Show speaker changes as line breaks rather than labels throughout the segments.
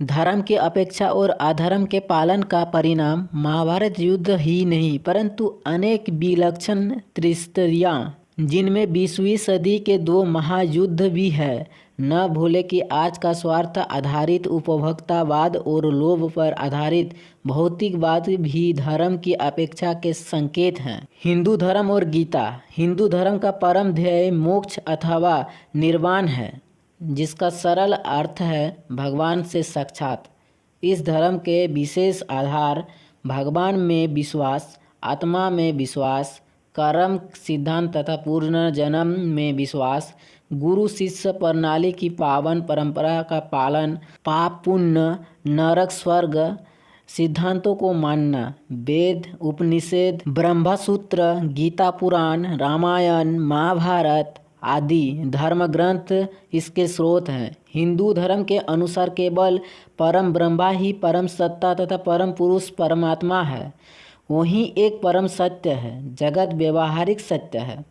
धर्म की अपेक्षा और अधर्म के पालन का परिणाम महाभारत युद्ध ही नहीं परंतु अनेक विलक्षण त्रिस्तरियाँ जिनमें 20वीं सदी के 2 महायुद्ध भी है। न भूले कि आज का स्वार्थ आधारित उपभोक्तावाद और लोभ पर आधारित भौतिकवाद भी धर्म की अपेक्षा के संकेत हैं। हिंदू धर्म और गीता। हिंदू धर्म का परम ध्येय मोक्ष अथवा निर्वाण है, जिसका सरल अर्थ है भगवान से साक्षात। इस धर्म के विशेष आधार भगवान में विश्वास, आत्मा में विश्वास, कर्म सिद्धांत तथा पुनर्जन्म में विश्वास, गुरु शिष्य प्रणाली की पावन परंपरा का पालन, पाप पुण्य, नरक स्वर्ग सिद्धांतों को मानना, वेद उपनिषद ब्रह्मसूत्र, गीता पुराण, रामायण, महाभारत आदि धर्म ग्रंथ इसके स्रोत हैं। हिंदू धर्म के अनुसार केवल परम ब्रह्मा ही परम सत्ता तथा परम पुरुष परमात्मा है। वहीं एक परम सत्य है, जगत व्यवहारिक सत्य है।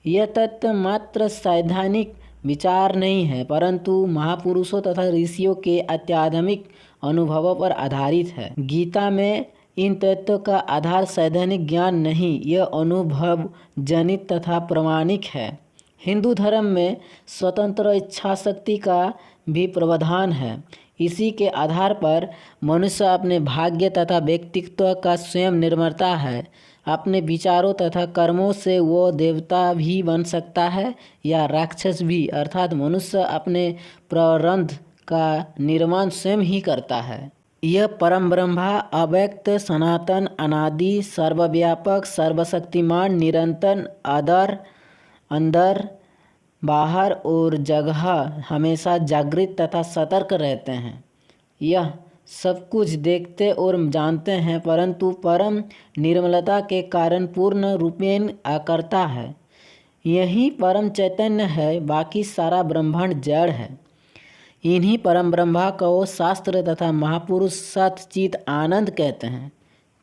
यह तत्व मात्र सैद्धांतिक विचार नहीं है परंतु महापुरुषों तथा ऋषियों के अत्याधुनिक अनुभवों पर आधारित है। गीता में इन तत्वों का आधार सैद्धांतिक ज्ञान नहीं, यह अनुभव जनित तथा प्रमाणिक है। हिंदू धर्म में स्वतंत्र इच्छा शक्ति का भी प्रावधान है। इसी के आधार पर मनुष्य अपने भाग्य तथा व्यक्तित्व का स्वयं निर्माता है। अपने विचारों तथा कर्मों से वो देवता भी बन सकता है या राक्षस भी, अर्थात मनुष्य अपने प्रारब्ध का निर्माण स्वयं ही करता है। यह परम ब्रह्मा अव्यक्त, सनातन, अनादि, सर्वव्यापक, सर्वशक्तिमान, निरंतर, अंदर बाहर और जगह हमेशा जागृत तथा सतर्क रहते हैं। यह सब कुछ देखते और जानते हैं परंतु परम निर्मलता के कारण पूर्ण रूपेण अकर्ता है। यही परम चैतन्य है, बाकी सारा ब्रह्मांड जड़ है। इन्हीं परम ब्रह्मा को शास्त्र तथा महापुरुष सच्चित आनंद कहते हैं,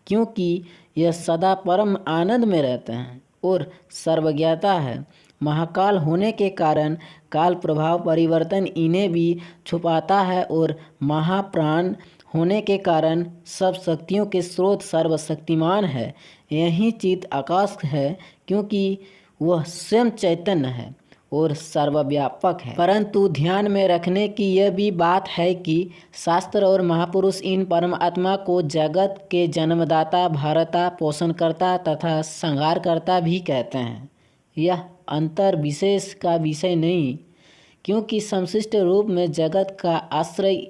क्योंकि यह सदा परम आनंद में रहते हैं और सर्वज्ञता है। महाकाल होने के कारण काल प्रभाव परिवर्तन इन्हें भी छुपाता है और महाप्राण होने के कारण सब शक्तियों के स्रोत सर्वशक्तिमान है। यही चित आकाश है, क्योंकि वह स्वयं चैतन्य है और सर्वव्यापक है। परंतु ध्यान में रखने की यह भी बात है कि शास्त्र और महापुरुष इन परमात्मा को जगत के जन्मदाता, भारता, पोषणकर्ता तथा संहारकर्ता भी कहते हैं। यह अंतर विशेष का विषय नहीं, क्योंकि समष्टि रूप में जगत का आश्रय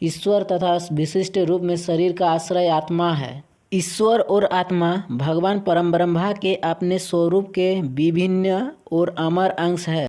ईश्वर तथा विशिष्ट रूप में शरीर का आश्रय आत्मा है। ईश्वर और आत्मा भगवान परम ब्रह्मा के अपने स्वरूप के विभिन्न और अमर अंश है।